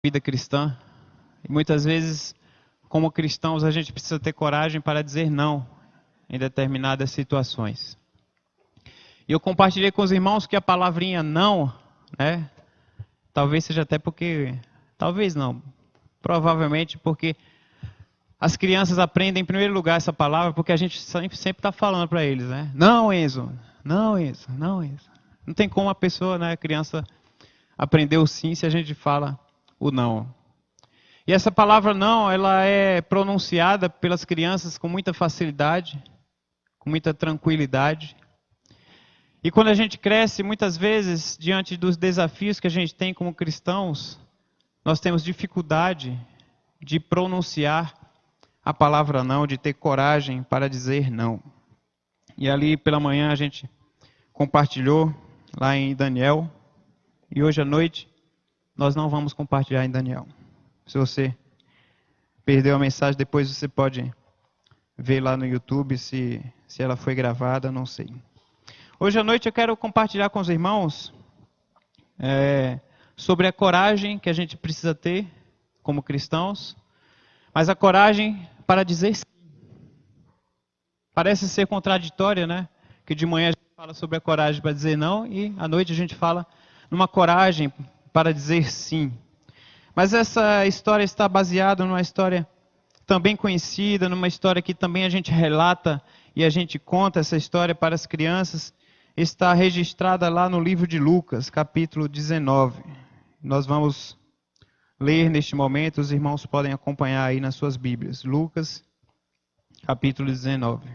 vida cristã. E muitas vezes, como cristãos, a gente precisa ter coragem para dizer não em determinadas situações. E eu compartilhei com os irmãos que a palavrinha não, né? Talvez seja até porque... Talvez não. Provavelmente porque as crianças aprendem em primeiro lugar essa palavra porque a gente sempre está falando para eles, né? Não, Enzo. Não, Enzo. Não, Enzo. Não tem como a pessoa, né, a criança, aprender o sim se a gente fala o não. E essa palavra não, ela é pronunciada pelas crianças com muita facilidade, com muita tranquilidade. E quando a gente cresce, muitas vezes, diante dos desafios que a gente tem como cristãos, nós temos dificuldade de pronunciar a palavra não, de ter coragem para dizer não. E ali pela manhã a gente compartilhou lá em Daniel, e hoje à noite nós não vamos compartilhar em Daniel. Se você perdeu a mensagem, depois você pode ver lá no YouTube se ela foi gravada, não sei. Hoje à noite eu quero compartilhar com os irmãos sobre a coragem que a gente precisa ter como cristãos, mas a coragem para dizer sim. Parece ser contraditória, né? Que de manhã a gente fala sobre a coragem para dizer não e à noite a gente fala numa coragem para dizer sim. Mas essa história está baseada numa história também conhecida, numa história que também a gente relata e a gente conta essa história para as crianças. Está registrada lá no livro de Lucas, capítulo 19. Nós vamos ler neste momento, os irmãos podem acompanhar aí nas suas Bíblias. Lucas, capítulo 19.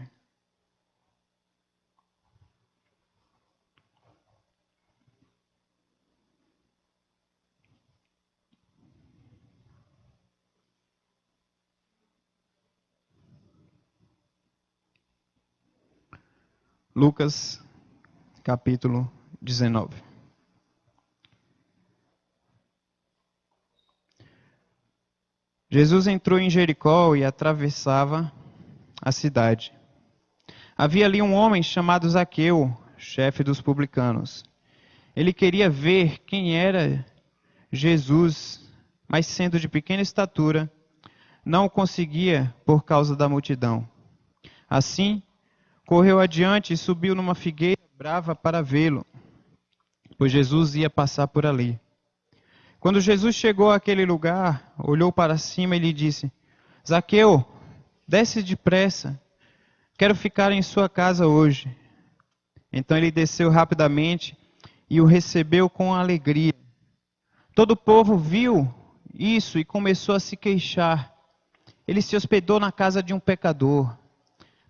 Lucas, capítulo 19. Jesus entrou em Jericó e atravessava a cidade. Havia ali um homem chamado Zaqueu, chefe dos publicanos. Ele queria ver quem era Jesus, mas sendo de pequena estatura, não o conseguia por causa da multidão. Assim, correu adiante e subiu numa figueira brava para vê-lo, pois Jesus ia passar por ali. Quando Jesus chegou àquele lugar, olhou para cima e lhe disse: Zaqueu, desce depressa, quero ficar em sua casa hoje. Então ele desceu rapidamente e o recebeu com alegria. Todo o povo viu isso e começou a se queixar. Ele se hospedou na casa de um pecador.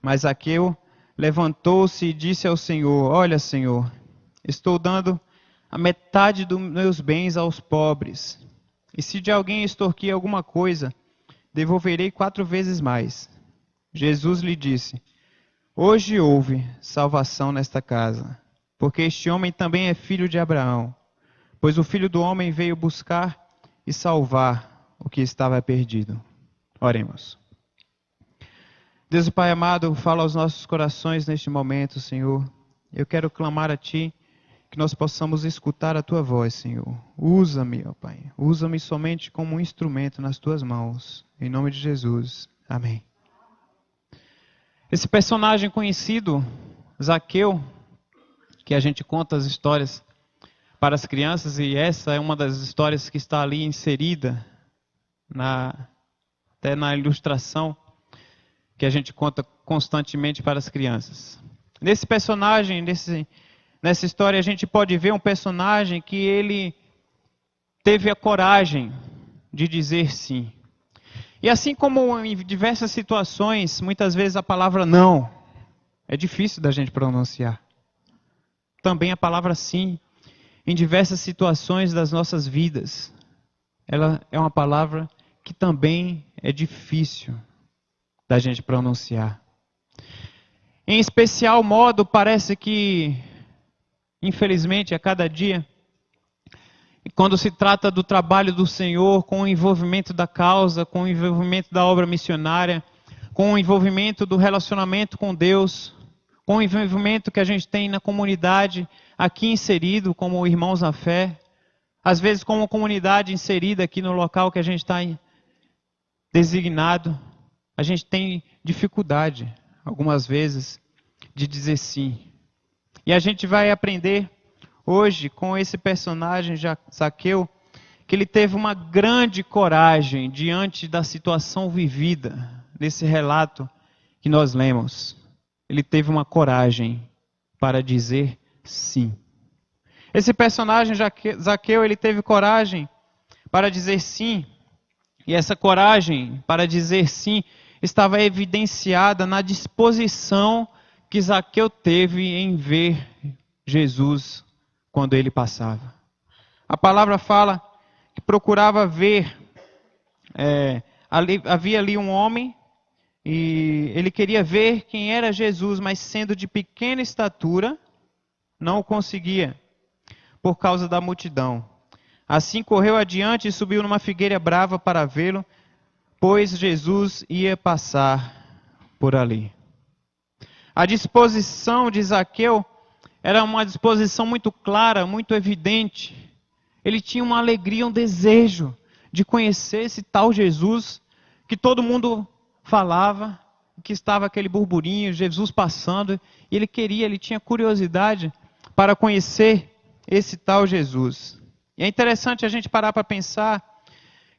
Mas Zaqueu levantou-se e disse ao Senhor: Olha, Senhor, estou dando a metade dos meus bens aos pobres. E se de alguém extorquir alguma coisa, devolverei 4 vezes mais. Jesus lhe disse: Hoje houve salvação nesta casa, porque este homem também é filho de Abraão. Pois o Filho do Homem veio buscar e salvar o que estava perdido. Oremos. Deus Pai amado, fala aos nossos corações neste momento, Senhor. Eu quero clamar a Ti, que nós possamos escutar a Tua voz, Senhor. Usa-me, ó Pai. Usa-me somente como um instrumento nas Tuas mãos. Em nome de Jesus. Amém. Esse personagem conhecido, Zaqueu, que a gente conta as histórias para as crianças, e essa é uma das histórias que está ali inserida, até na ilustração, que a gente conta constantemente para as crianças. Nesse personagem, nessa história, a gente pode ver um personagem que ele teve a coragem de dizer sim. E assim como em diversas situações, muitas vezes a palavra não é difícil da gente pronunciar. Também a palavra sim, em diversas situações das nossas vidas, ela é uma palavra que também é difícil da gente pronunciar. Em especial modo, parece que, infelizmente, a cada dia, quando se trata do trabalho do Senhor, com o envolvimento da causa, com o envolvimento da obra missionária, com o envolvimento do relacionamento com Deus, com o envolvimento que a gente tem na comunidade aqui inserido, como irmãos na fé, Às vezes, como comunidade inserida aqui no local que a gente está designado, a gente tem dificuldade, algumas vezes, de dizer sim. E a gente vai aprender hoje com esse personagem, Zaqueu, que ele teve uma grande coragem diante da situação vivida, nesse relato que nós lemos. Ele teve uma coragem para dizer sim. Esse personagem, Zaqueu, ele teve coragem para dizer sim. E essa coragem para dizer sim estava evidenciada na disposição que Zaqueu teve em ver Jesus quando ele passava. A palavra fala que procurava ver, havia ali um homem e ele queria ver quem era Jesus, mas sendo de pequena estatura, não o conseguia, por causa da multidão. Assim correu adiante e subiu numa figueira brava para vê-lo, pois Jesus ia passar por ali. A disposição de Zaqueu era uma disposição muito clara, muito evidente. Ele tinha uma alegria, um desejo de conhecer esse tal Jesus que todo mundo falava, que estava aquele burburinho, Jesus passando, e ele tinha curiosidade para conhecer esse tal Jesus. E é interessante a gente parar para pensar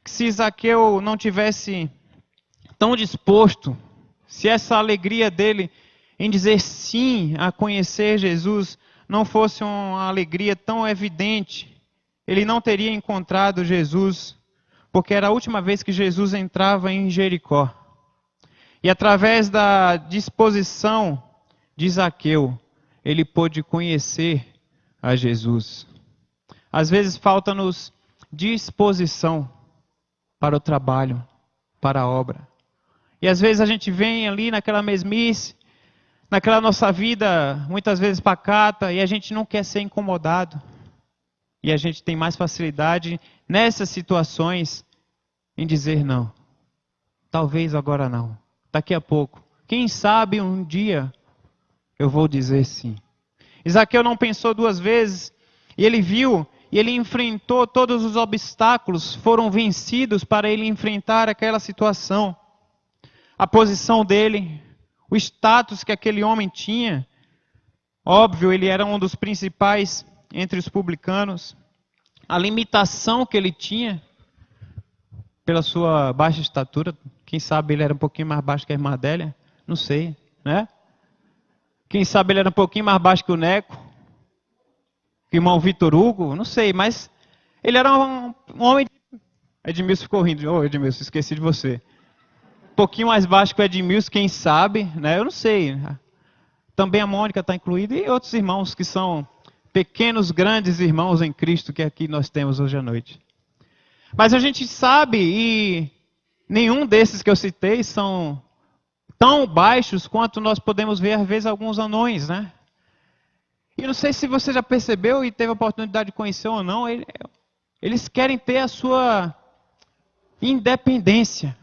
que se Zaqueu não tivesse tão disposto, se essa alegria dele em dizer sim a conhecer Jesus não fosse uma alegria tão evidente, ele não teria encontrado Jesus, porque era a última vez que Jesus entrava em Jericó. E através da disposição de Zaqueu, ele pôde conhecer a Jesus. Às vezes falta-nos disposição para o trabalho, para a obra. E às vezes a gente vem ali naquela mesmice, naquela nossa vida, muitas vezes pacata, e a gente não quer ser incomodado. E a gente tem mais facilidade nessas situações em dizer não. Talvez agora não. Daqui a pouco. Quem sabe um dia eu vou dizer sim. Zaqueu não pensou duas vezes, e ele viu, e ele enfrentou todos os obstáculos, foram vencidos para ele enfrentar aquela situação. A posição dele, o status que aquele homem tinha, óbvio, ele era um dos principais entre os publicanos, a limitação que ele tinha, pela sua baixa estatura, quem sabe ele era um pouquinho mais baixo que a irmã Adélia, não sei, né? Quem sabe ele era um pouquinho mais baixo que o Neco, que o irmão Vitor Hugo, não sei, mas ele era um homem... Edmilson ficou rindo, Edmilson, esqueci de você. Um pouquinho mais baixo que o Edmilson, quem sabe, né? Eu não sei. Também a Mônica está incluída e outros irmãos que são pequenos, grandes irmãos em Cristo que aqui nós temos hoje à noite. Mas a gente sabe, e nenhum desses que eu citei são tão baixos quanto nós podemos ver, às vezes, alguns anões, né? E não sei se você já percebeu e teve a oportunidade de conhecer ou não, eles querem ter a sua independência.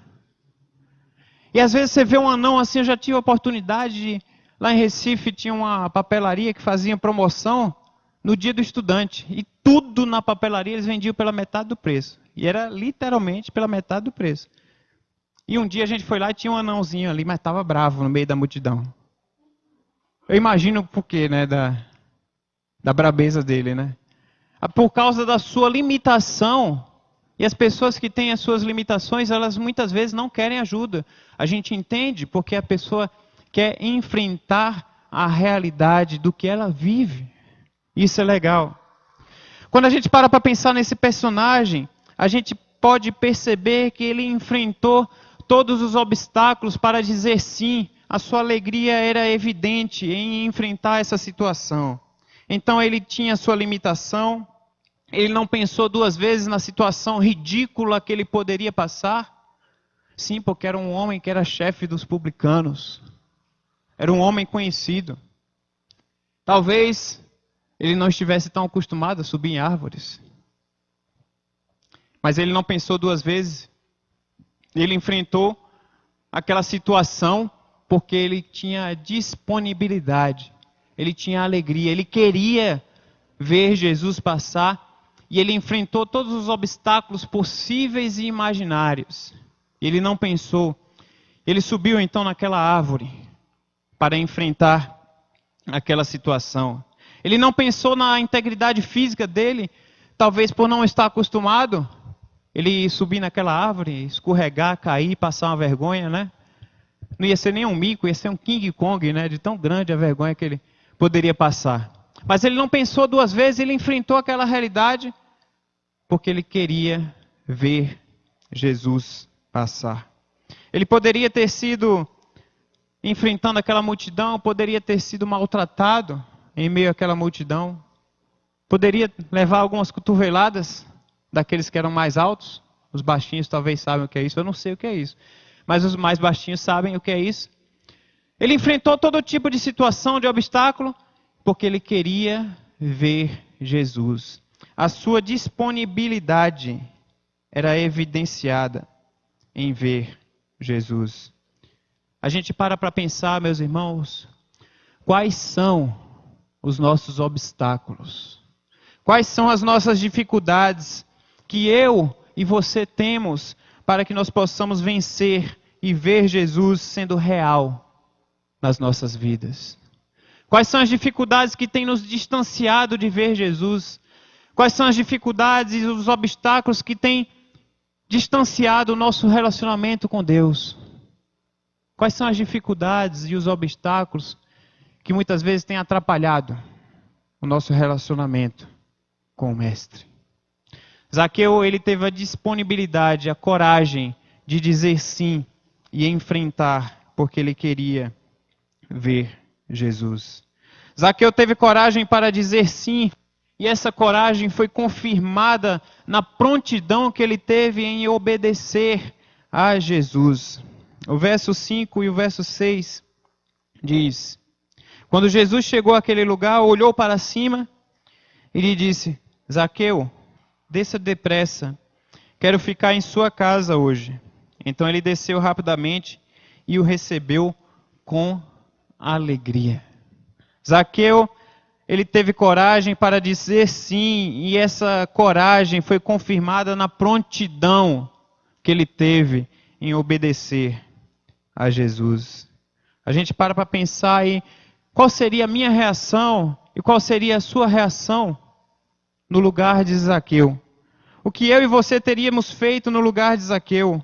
E às vezes você vê um anão assim, eu já tive a oportunidade de, lá em Recife tinha uma papelaria que fazia promoção no dia do estudante. E tudo na papelaria eles vendiam pela metade do preço. E era literalmente pela metade do preço. E um dia a gente foi lá e tinha um anãozinho ali, mas estava bravo no meio da multidão. Eu imagino o porquê, né, da brabeza dele, né? Por causa da sua limitação. E as pessoas que têm as suas limitações, elas muitas vezes não querem ajuda. A gente entende porque a pessoa quer enfrentar a realidade do que ela vive. Isso é legal. Quando a gente para pensar nesse personagem, a gente pode perceber que ele enfrentou todos os obstáculos para dizer sim. A sua alegria era evidente em enfrentar essa situação. Então ele tinha sua limitação. Ele não pensou duas vezes na situação ridícula que ele poderia passar. Sim, porque era um homem que era chefe dos publicanos. Era um homem conhecido. Talvez ele não estivesse tão acostumado a subir em árvores. Mas ele não pensou duas vezes. Ele enfrentou aquela situação porque ele tinha disponibilidade. Ele tinha alegria. Ele queria ver Jesus passar. e ele enfrentou todos os obstáculos possíveis e imaginários. Ele não pensou. Ele subiu então naquela árvore para enfrentar aquela situação. Ele não pensou na integridade física dele, talvez por não estar acostumado. Ele subir naquela árvore, escorregar, cair, passar uma vergonha, né? Não ia ser nem um mico, ia ser um King Kong, né? De tão grande a vergonha que ele poderia passar. Mas ele não pensou duas vezes, ele enfrentou aquela realidade porque ele queria ver Jesus passar. Ele poderia ter sido, enfrentando aquela multidão, poderia ter sido maltratado em meio àquela multidão. Poderia levar algumas cotoveladas daqueles que eram mais altos. Os baixinhos talvez saibam o que é isso, eu não sei o que é isso. Mas os mais baixinhos sabem o que é isso. Ele enfrentou todo tipo de situação, de obstáculo, porque ele queria ver Jesus. A sua disponibilidade era evidenciada em ver Jesus. A gente para pensar, meus irmãos, quais são os nossos obstáculos? Quais são as nossas dificuldades que eu e você temos para que nós possamos vencer e ver Jesus sendo real nas nossas vidas? Quais são as dificuldades que têm nos distanciado de ver Jesus? Quais são as dificuldades e os obstáculos que têm distanciado o nosso relacionamento com Deus? Quais são as dificuldades e os obstáculos que muitas vezes têm atrapalhado o nosso relacionamento com o Mestre? Zaqueu, ele teve a disponibilidade, a coragem de dizer sim e enfrentar, porque ele queria ver Jesus. Zaqueu teve coragem para dizer sim, e essa coragem foi confirmada na prontidão que ele teve em obedecer a Jesus. O verso 5 e o verso 6 diz: quando Jesus chegou àquele lugar, olhou para cima e lhe disse: Zaqueu, desça depressa, quero ficar em sua casa hoje. Então ele desceu rapidamente e o recebeu com alegria. Zaqueu, ele teve coragem para dizer sim, e essa coragem foi confirmada na prontidão que ele teve em obedecer a Jesus. A gente para pensar aí, qual seria a minha reação e qual seria a sua reação no lugar de Zaqueu? O que eu e você teríamos feito no lugar de Zaqueu?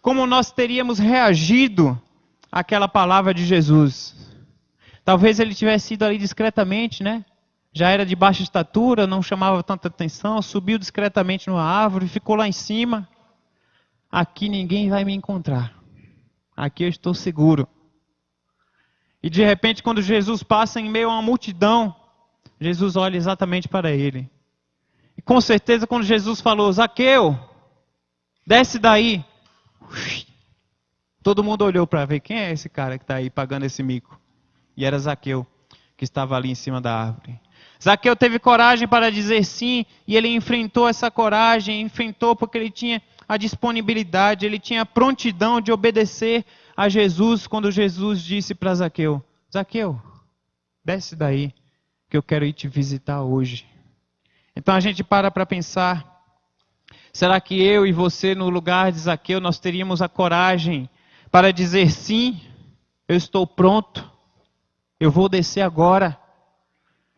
Como nós teríamos reagido àquela palavra de Jesus? Talvez ele tivesse ido ali discretamente, né? Já era de baixa estatura, não chamava tanta atenção, subiu discretamente numa árvore, ficou lá em cima. Aqui ninguém vai me encontrar. Aqui eu estou seguro. E de repente, quando Jesus passa em meio a uma multidão, Jesus olha exatamente para ele. E com certeza, quando Jesus falou: Zaqueu, desce daí. Todo mundo olhou para ver quem é esse cara que está aí pagando esse mico. E era Zaqueu, que estava ali em cima da árvore. Zaqueu teve coragem para dizer sim, e ele enfrentou essa coragem, enfrentou porque ele tinha a disponibilidade, ele tinha a prontidão de obedecer a Jesus, quando Jesus disse para Zaqueu: Zaqueu, desce daí, que eu quero ir te visitar hoje. Então a gente para pensar, será que eu e você, no lugar de Zaqueu, nós teríamos a coragem para dizer sim, eu estou pronto, eu vou descer agora,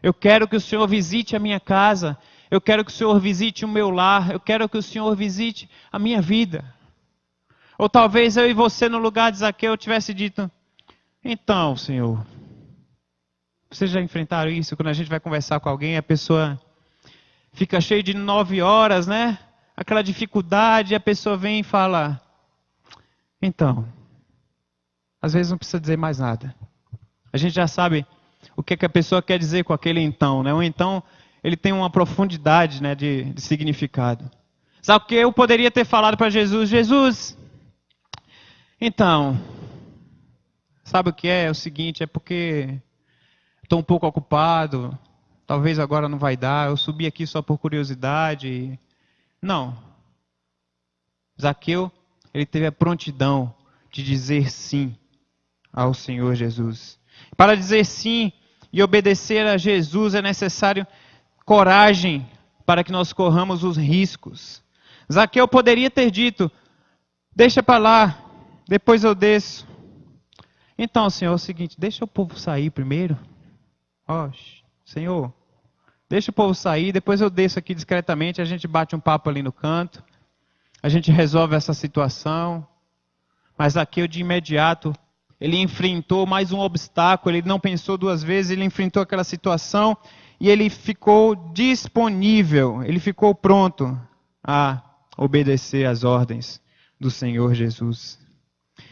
eu quero que o Senhor visite a minha casa, eu quero que o Senhor visite o meu lar, eu quero que o Senhor visite a minha vida. Ou talvez eu e você, no lugar de Zaqueu, tivesse dito: então, Senhor, vocês já enfrentaram isso? Quando a gente vai conversar com alguém, a pessoa fica cheia de 9 horas, né? Aquela dificuldade, a pessoa vem e fala: então, às vezes não precisa dizer mais nada. A gente já sabe o que a pessoa quer dizer com aquele então, né? O então, ele tem uma profundidade, né, de significado. Zaqueu poderia ter falado para Jesus: Jesus, então, sabe o que é? É o seguinte, é porque estou um pouco ocupado, talvez agora não vai dar, eu subi aqui só por curiosidade. Não. Zaqueu, ele teve a prontidão de dizer sim ao Senhor Jesus. Para dizer sim e obedecer a Jesus é necessário coragem para que nós corramos os riscos. Zaqueu poderia ter dito: deixa para lá, depois eu desço. Então, Senhor, é o seguinte, deixa o povo sair primeiro. Senhor, deixa o povo sair, depois eu desço aqui discretamente, a gente bate um papo ali no canto, a gente resolve essa situação. Mas Zaqueu de imediato, ele enfrentou mais um obstáculo, ele não pensou duas vezes, ele enfrentou aquela situação e ele ficou disponível, ele ficou pronto a obedecer às ordens do Senhor Jesus.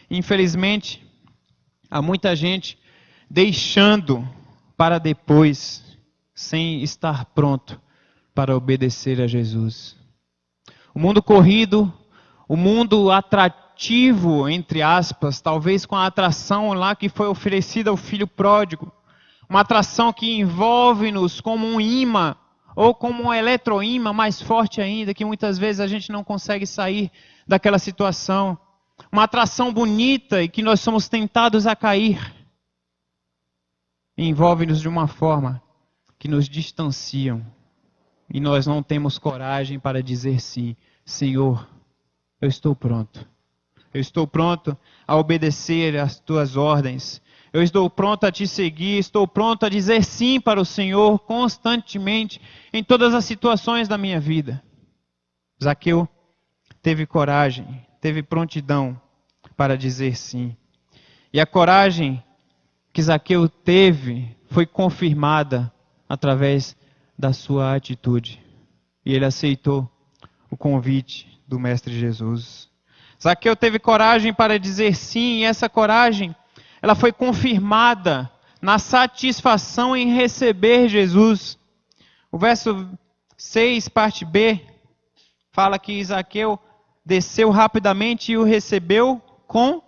Infelizmente, há muita gente deixando para depois, sem estar pronto para obedecer a Jesus. O mundo corrido, o mundo atrativo, entre aspas, talvez com a atração lá que foi oferecida ao filho pródigo, uma atração que envolve-nos como um imã, ou como um eletroímã mais forte ainda, que muitas vezes a gente não consegue sair daquela situação. Uma atração bonita e que nós somos tentados a cair. Envolve-nos de uma forma que nos distanciam. E nós não temos coragem para dizer sim. Senhor, eu estou pronto. Eu estou pronto a obedecer às tuas ordens. Eu estou pronto a te seguir. Estou pronto a dizer sim para o Senhor constantemente em todas as situações da minha vida. Zaqueu teve coragem, teve prontidão para dizer sim. E a coragem que Zaqueu teve foi confirmada através da sua atitude. E ele aceitou o convite do Mestre Jesus. Zaqueu teve coragem para dizer sim, e essa coragem, ela foi confirmada na satisfação em receber Jesus. O verso 6, parte B, fala que Zaqueu desceu rapidamente e o recebeu com...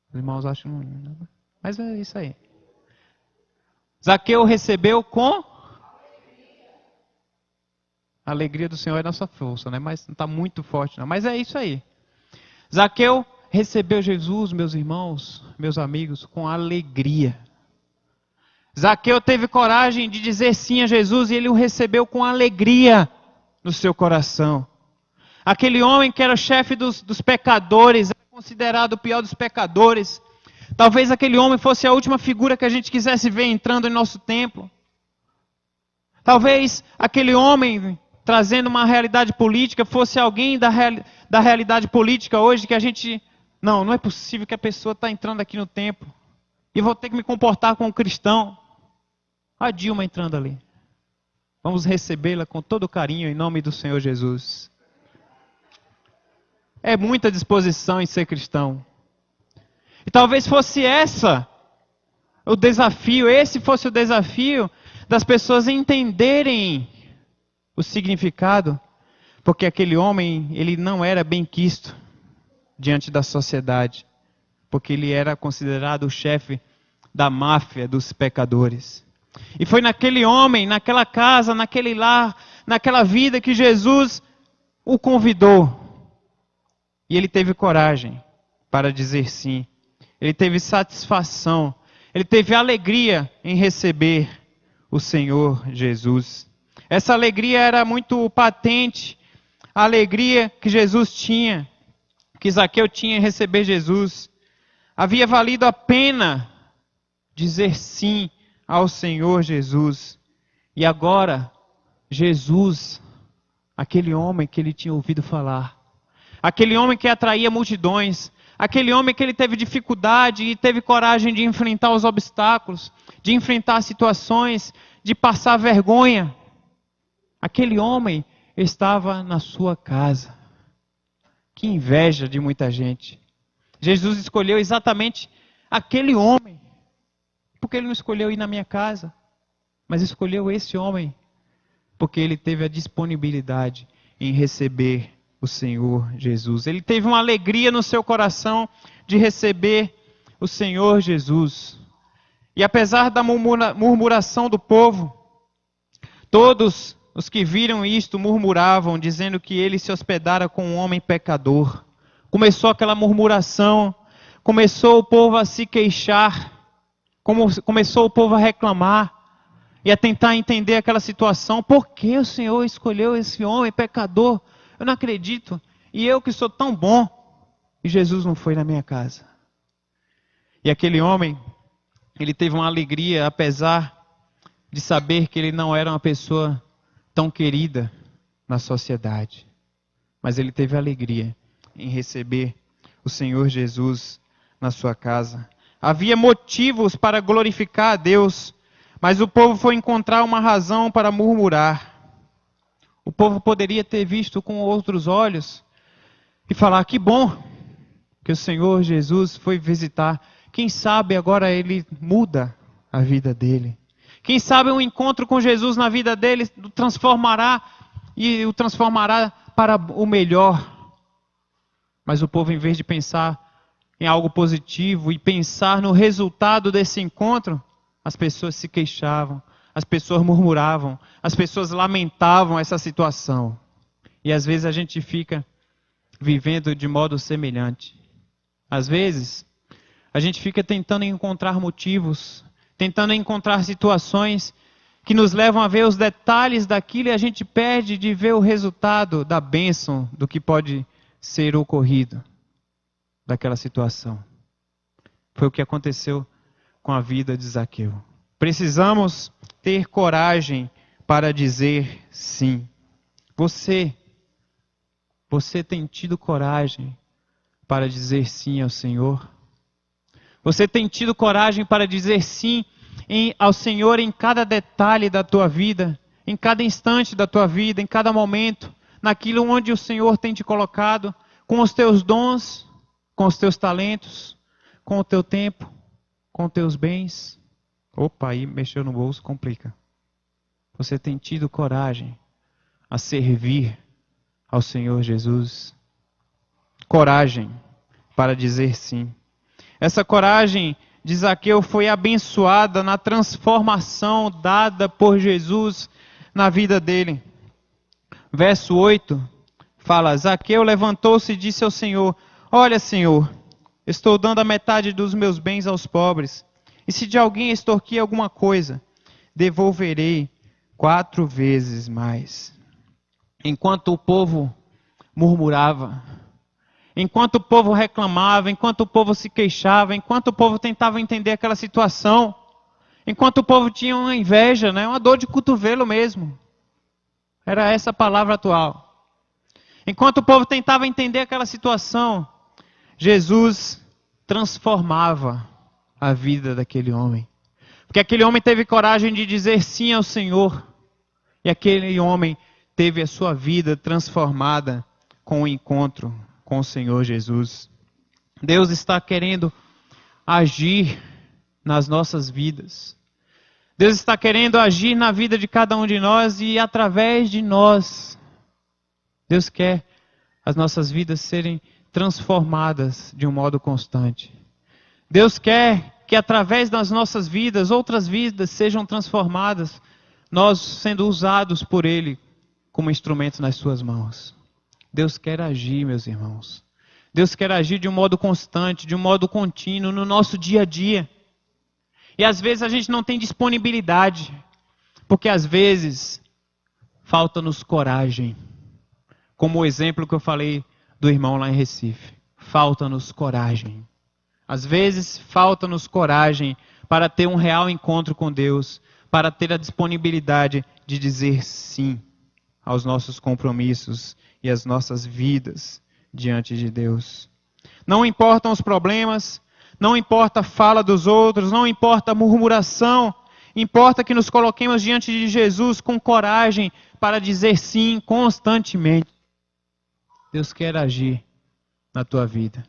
Os irmãos acham... Mas é isso aí. Zaqueu recebeu com... A alegria do Senhor é nossa força, né? Mas não está muito forte, não. Mas é isso aí. Zaqueu recebeu Jesus, meus irmãos, meus amigos, com alegria. Zaqueu teve coragem de dizer sim a Jesus e ele o recebeu com alegria no seu coração. Aquele homem que era o chefe dos pecadores, era considerado o pior dos pecadores. Talvez aquele homem fosse a última figura que a gente quisesse ver entrando em nosso templo. Talvez aquele homem trazendo uma realidade política fosse alguém da realidade política hoje que a gente... Não é possível que a pessoa está entrando aqui no templo e vou ter que me comportar como um cristão. A Dilma entrando ali. Vamos recebê-la com todo carinho em nome do Senhor Jesus. É muita disposição em ser cristão. E talvez fosse esse fosse o desafio das pessoas entenderem o significado, porque aquele homem, ele não era bem quisto diante da sociedade, porque ele era considerado o chefe da máfia dos pecadores. E foi naquele homem, naquela casa, naquele lar, naquela vida que Jesus o convidou. E ele teve coragem para dizer sim. Ele teve satisfação, ele teve alegria em receber o Senhor Jesus. Essa alegria era muito patente, a alegria que Jesus tinha, que Zaqueu tinha em receber Jesus. Havia valido a pena dizer sim ao Senhor Jesus. E agora, Jesus, aquele homem que ele tinha ouvido falar, aquele homem que atraía multidões, aquele homem que ele teve dificuldade e teve coragem de enfrentar os obstáculos, de enfrentar situações, de passar vergonha. Aquele homem estava na sua casa. Que inveja de muita gente. Jesus escolheu exatamente aquele homem. Porque ele não escolheu ir na minha casa, mas escolheu esse homem, porque ele teve a disponibilidade em receber o Senhor Jesus. Ele teve uma alegria no seu coração de receber o Senhor Jesus. E apesar da murmuração do povo, todos os que viram isto murmuravam, dizendo que ele se hospedara com um homem pecador. Começou aquela murmuração, começou o povo a se queixar, começou o povo a reclamar. e a tentar entender aquela situação. Por que o Senhor escolheu esse homem pecador? Eu não acredito. E eu que sou tão bom, e Jesus não foi na minha casa. E aquele homem, ele teve uma alegria, apesar de saber que ele não era uma pessoa tão querida na sociedade. Mas ele teve alegria em receber o Senhor Jesus na sua casa. Havia motivos para glorificar a Deus, mas o povo foi encontrar uma razão para murmurar. O povo poderia ter visto com outros olhos e falar: que bom que o Senhor Jesus foi visitar. Quem sabe agora ele muda a vida dele. Quem sabe um encontro com Jesus na vida dele o transformará para o melhor. Mas o povo, em vez de pensar em algo positivo e pensar no resultado desse encontro, as pessoas se queixavam, as pessoas murmuravam, as pessoas lamentavam essa situação. E às vezes a gente fica vivendo de modo semelhante. Às vezes, a gente fica tentando encontrar motivos, tentando encontrar situações que nos levam a ver os detalhes daquilo e a gente perde de ver o resultado da bênção do que pode ser ocorrido daquela situação. Foi o que aconteceu com a vida de Zaqueu. Precisamos ter coragem para dizer sim. Você tem tido coragem para dizer sim ao Senhor? Você tem tido coragem para dizer sim ao Senhor em cada detalhe da tua vida, em cada instante da tua vida, em cada momento, naquilo onde o Senhor tem te colocado, com os teus dons, com os teus talentos, com o teu tempo, com os teus bens? Opa, aí mexeu no bolso, complica. Você tem tido coragem a servir ao Senhor Jesus? Coragem para dizer sim. Essa coragem de Zaqueu foi abençoada na transformação dada por Jesus na vida dele. Verso 8 fala: Zaqueu levantou-se e disse ao Senhor: olha, Senhor, estou dando a metade dos meus bens aos pobres, e se de alguém extorquir alguma coisa, devolverei 4 vezes mais. Enquanto o povo murmurava, enquanto o povo reclamava, enquanto o povo se queixava, enquanto o povo tentava entender aquela situação, enquanto o povo tinha uma inveja, uma dor de cotovelo mesmo. Era essa a palavra atual. Enquanto o povo tentava entender aquela situação, Jesus transformava a vida daquele homem. Porque aquele homem teve coragem de dizer sim ao Senhor. E aquele homem teve a sua vida transformada com o encontro com o Senhor Jesus. Deus está querendo agir nas nossas vidas. Deus está querendo agir na vida de cada um de nós e através de nós. Deus quer as nossas vidas serem transformadas de um modo constante. Deus quer que através das nossas vidas, outras vidas sejam transformadas, nós sendo usados por Ele como instrumentos nas suas mãos. Deus quer agir, meus irmãos. Deus quer agir de um modo constante, de um modo contínuo, no nosso dia a dia. E às vezes a gente não tem disponibilidade, porque às vezes falta-nos coragem. Como o exemplo que eu falei do irmão lá em Recife. Falta-nos coragem. Às vezes falta-nos coragem para ter um real encontro com Deus, para ter a disponibilidade de dizer sim aos nossos compromissos e às nossas vidas diante de Deus. Não importam os problemas, não importa a fala dos outros, não importa a murmuração, importa que nos coloquemos diante de Jesus com coragem para dizer sim constantemente. Deus quer agir na tua vida.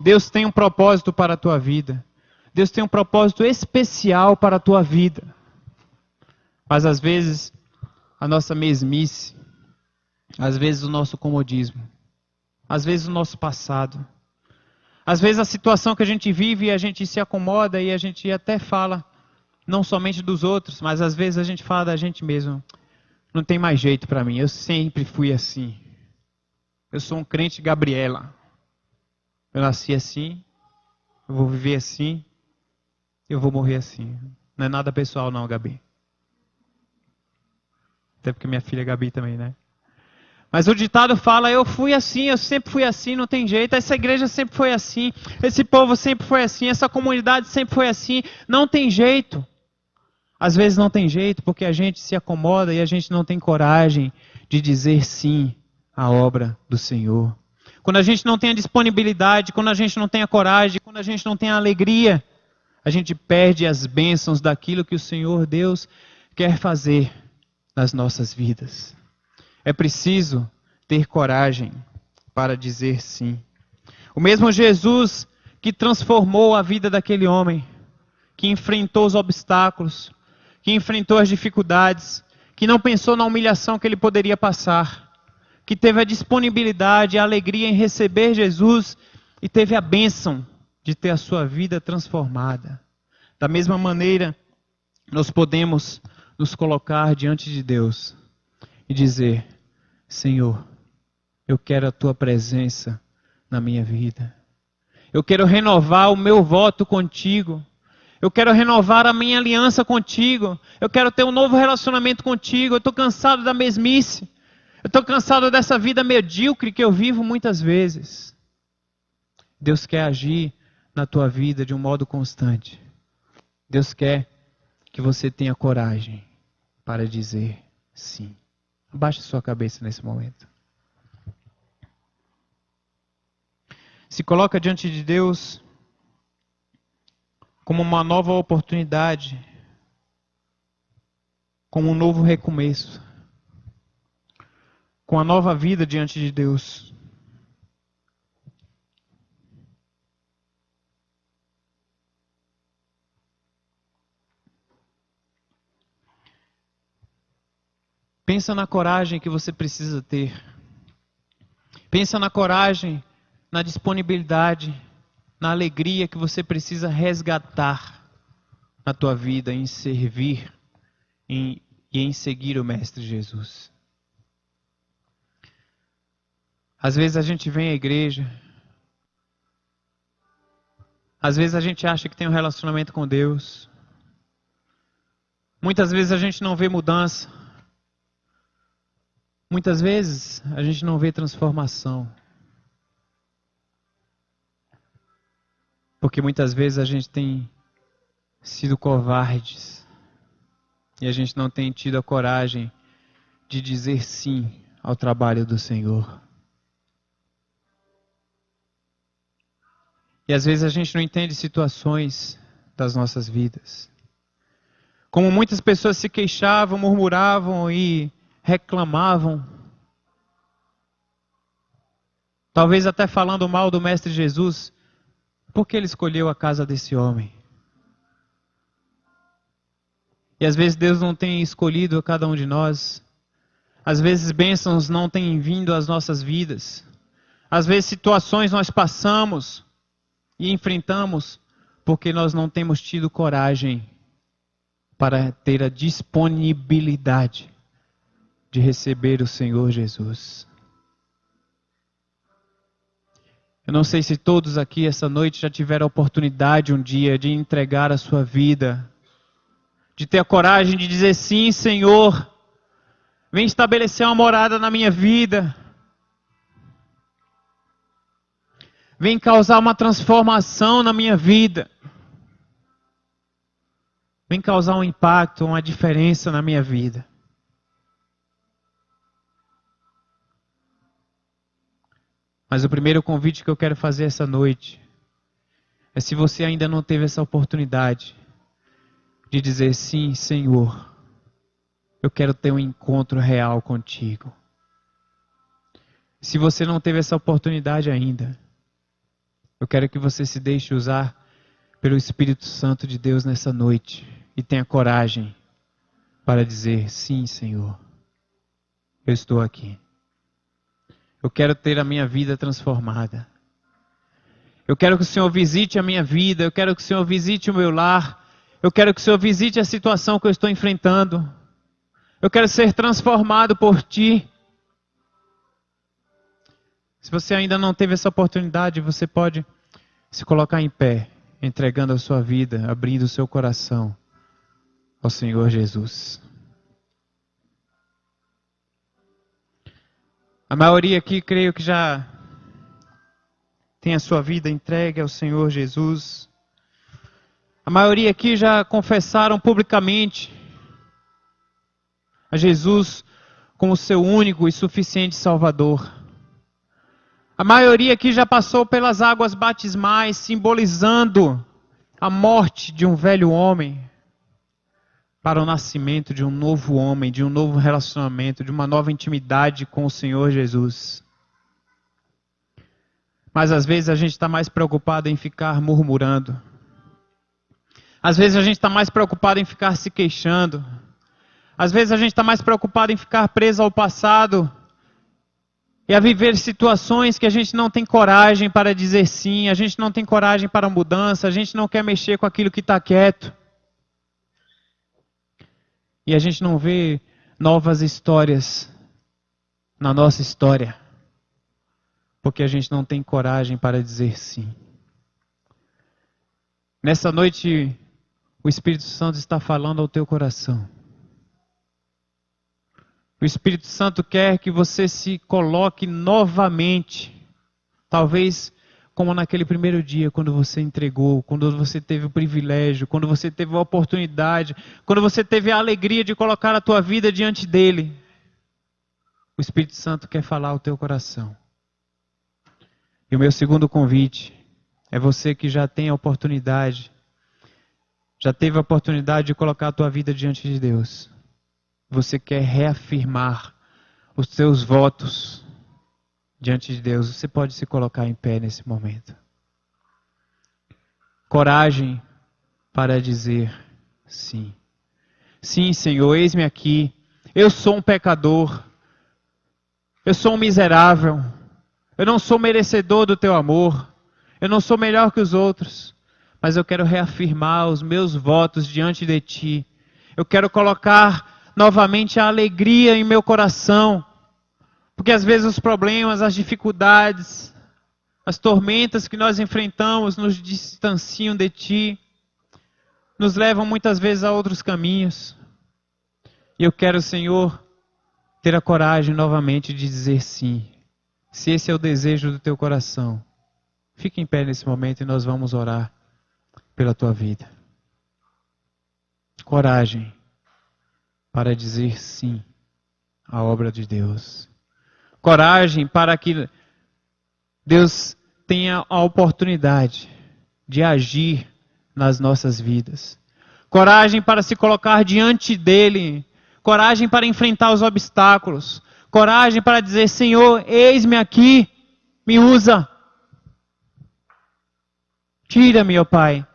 Deus tem um propósito para a tua vida. Deus tem um propósito especial para a tua vida. Mas às vezes a nossa mesmice, às vezes o nosso comodismo, às vezes o nosso passado, às vezes a situação que a gente vive e a gente se acomoda e a gente até fala, não somente dos outros, mas às vezes a gente fala da gente mesmo. Não tem mais jeito para mim, eu sempre fui assim. Eu sou um crente Gabriela. Eu nasci assim, eu vou viver assim, eu vou morrer assim. Não é nada pessoal não, Gabi. Até porque minha filha Gabi também, né? Mas o ditado fala, eu fui assim, eu sempre fui assim, não tem jeito. Essa igreja sempre foi assim, esse povo sempre foi assim, essa comunidade sempre foi assim, não tem jeito. Às vezes não tem jeito porque a gente se acomoda e a gente não tem coragem de dizer sim à obra do Senhor. Quando a gente não tem a disponibilidade, quando a gente não tem a coragem, quando a gente não tem a alegria, a gente perde as bênçãos daquilo que o Senhor Deus quer fazer nas nossas vidas. É preciso ter coragem para dizer sim. O mesmo Jesus que transformou a vida daquele homem, que enfrentou os obstáculos, que enfrentou as dificuldades, que não pensou na humilhação que ele poderia passar, que teve a disponibilidade, a alegria em receber Jesus e teve a bênção de ter a sua vida transformada. Da mesma maneira, nós podemos nos colocar diante de Deus e dizer, Senhor, eu quero a tua presença na minha vida. Eu quero renovar o meu voto contigo. Eu quero renovar a minha aliança contigo. Eu quero ter um novo relacionamento contigo. Eu estou cansado da mesmice. Eu estou cansado dessa vida medíocre que eu vivo muitas vezes. Deus quer agir na tua vida de um modo constante. Deus quer que você tenha coragem para dizer sim. Abaixe sua cabeça nesse momento. Se coloca diante de Deus como uma nova oportunidade, como um novo recomeço, com a nova vida diante de Deus. Pensa na coragem que você precisa ter. Pensa na coragem, na disponibilidade, na alegria que você precisa resgatar na tua vida, em servir e em seguir o Mestre Jesus. Às vezes a gente vem à igreja, às vezes a gente acha que tem um relacionamento com Deus, muitas vezes a gente não vê mudança, muitas vezes a gente não vê transformação. Porque muitas vezes a gente tem sido covardes e a gente não tem tido a coragem de dizer sim ao trabalho do Senhor. E às vezes a gente não entende situações das nossas vidas. Como muitas pessoas se queixavam, murmuravam e reclamavam, talvez até falando mal do Mestre Jesus, por que ele escolheu a casa desse homem? E às vezes Deus não tem escolhido a cada um de nós. Às vezes bênçãos não têm vindo às nossas vidas. Às vezes situações nós passamos e enfrentamos porque nós não temos tido coragem para ter a disponibilidade de receber o Senhor Jesus. Eu não sei se todos aqui essa noite já tiveram a oportunidade um dia de entregar a sua vida, de ter a coragem de dizer sim, Senhor, vem estabelecer uma morada na minha vida, vem causar uma transformação na minha vida, vem causar um impacto, uma diferença na minha vida. Mas o primeiro convite que eu quero fazer essa noite é, se você ainda não teve essa oportunidade de dizer sim, Senhor, eu quero ter um encontro real contigo. Se você não teve essa oportunidade ainda, eu quero que você se deixe usar pelo Espírito Santo de Deus nessa noite e tenha coragem para dizer sim, Senhor, eu estou aqui. Eu quero ter a minha vida transformada. Eu quero que o Senhor visite a minha vida. Eu quero que o Senhor visite o meu lar. Eu quero que o Senhor visite a situação que eu estou enfrentando. Eu quero ser transformado por Ti. Se você ainda não teve essa oportunidade, você pode se colocar em pé, entregando a sua vida, abrindo o seu coração ao Senhor Jesus. A maioria aqui, creio que já tem a sua vida entregue ao Senhor Jesus. A maioria aqui já confessaram publicamente a Jesus como seu único e suficiente Salvador. A maioria aqui já passou pelas águas batismais, simbolizando a morte de um velho homem para o nascimento de um novo homem, de um novo relacionamento, de uma nova intimidade com o Senhor Jesus. Mas às vezes a gente está mais preocupado em ficar murmurando. Às vezes a gente está mais preocupado em ficar se queixando. Às vezes a gente está mais preocupado em ficar preso ao passado e a viver situações que a gente não tem coragem para dizer sim, a gente não tem coragem para a mudança, a gente não quer mexer com aquilo que está quieto. E a gente não vê novas histórias na nossa história, porque a gente não tem coragem para dizer sim. Nessa noite, o Espírito Santo está falando ao teu coração. O Espírito Santo quer que você se coloque novamente, talvez como naquele primeiro dia, quando você entregou, quando você teve o privilégio, quando você teve a oportunidade, quando você teve a alegria de colocar a tua vida diante dele. O Espírito Santo quer falar ao teu coração. E o meu segundo convite é você que já tem a oportunidade, já teve a oportunidade de colocar a tua vida diante de Deus. Você quer reafirmar os seus votos diante de Deus. Você pode se colocar em pé nesse momento. Coragem para dizer sim. Sim, Senhor, eis-me aqui. Eu sou um pecador. Eu sou um miserável. Eu não sou merecedor do teu amor. Eu não sou melhor que os outros. Mas eu quero reafirmar os meus votos diante de ti. Eu quero colocar novamente a alegria em meu coração. Porque às vezes os problemas, as dificuldades, as tormentas que nós enfrentamos nos distanciam de ti. Nos levam muitas vezes a outros caminhos. E eu quero, Senhor, ter a coragem novamente de dizer sim. Se esse é o desejo do teu coração, fique em pé nesse momento e nós vamos orar pela tua vida. Coragem para dizer sim à obra de Deus. Coragem para que Deus tenha a oportunidade de agir nas nossas vidas. Coragem para se colocar diante dele. Coragem para enfrentar os obstáculos. Coragem para dizer, Senhor, eis-me aqui, me usa. Tira-me, ó Pai,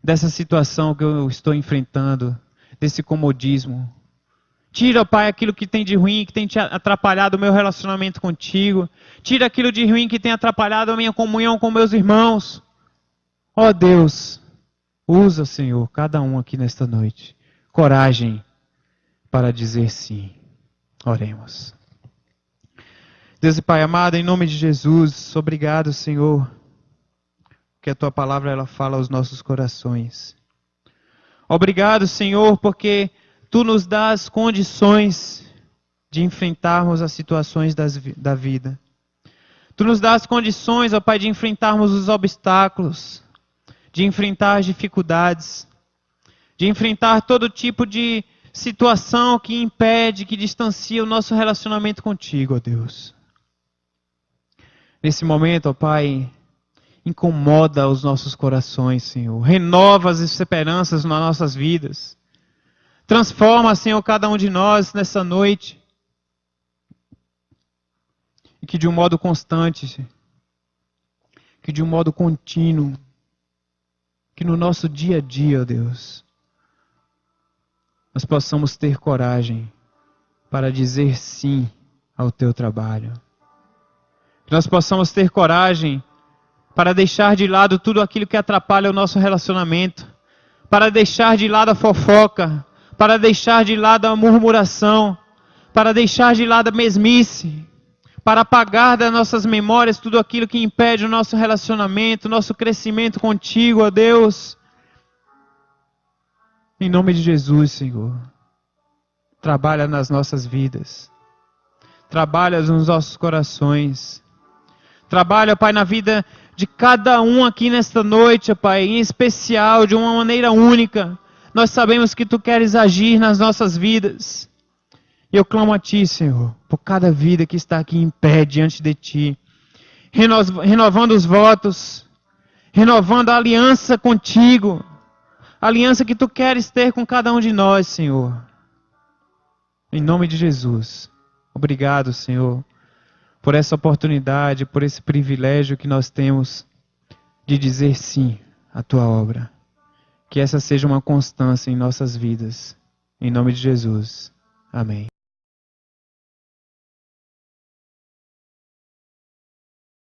dessa situação que eu estou enfrentando, desse comodismo. Tira, ó Pai, aquilo que tem de ruim, que tem te atrapalhado o meu relacionamento contigo. Tira aquilo de ruim que tem atrapalhado a minha comunhão com meus irmãos. Ó Deus, usa, Senhor, cada um aqui nesta noite. Coragem para dizer sim. Oremos. Deus e Pai amado, em nome de Jesus, obrigado, Senhor, que a Tua palavra ela fala aos nossos corações. Obrigado, Senhor, porque Tu nos dás condições de enfrentarmos as situações da vida. Tu nos dás condições, ó Pai, de enfrentarmos os obstáculos, de enfrentar as dificuldades, de enfrentar todo tipo de situação que impede, que distancia o nosso relacionamento contigo, ó Deus. Nesse momento, ó Pai, incomoda os nossos corações, Senhor. Renova as esperanças nas nossas vidas. Transforma, Senhor, cada um de nós nessa noite. E que de um modo constante, que de um modo contínuo, que no nosso dia a dia, ó Deus, nós possamos ter coragem para dizer sim ao Teu trabalho. Que nós possamos ter coragem para deixar de lado tudo aquilo que atrapalha o nosso relacionamento, para deixar de lado a fofoca, para deixar de lado a murmuração, para deixar de lado a mesmice, para apagar das nossas memórias tudo aquilo que impede o nosso relacionamento, o nosso crescimento contigo, ó Deus. Em nome de Jesus, Senhor, trabalha nas nossas vidas. Trabalha nos nossos corações. Trabalha, Pai, na vida de cada um aqui nesta noite, Pai, em especial, de uma maneira única. Nós sabemos que Tu queres agir nas nossas vidas. E eu clamo a Ti, Senhor, por cada vida que está aqui em pé diante de Ti. Renovando os votos, renovando a aliança contigo. A aliança que Tu queres ter com cada um de nós, Senhor. Em nome de Jesus. Obrigado, Senhor, por essa oportunidade, por esse privilégio que nós temos de dizer sim à Tua obra. Que essa seja uma constância em nossas vidas. Em nome de Jesus. Amém.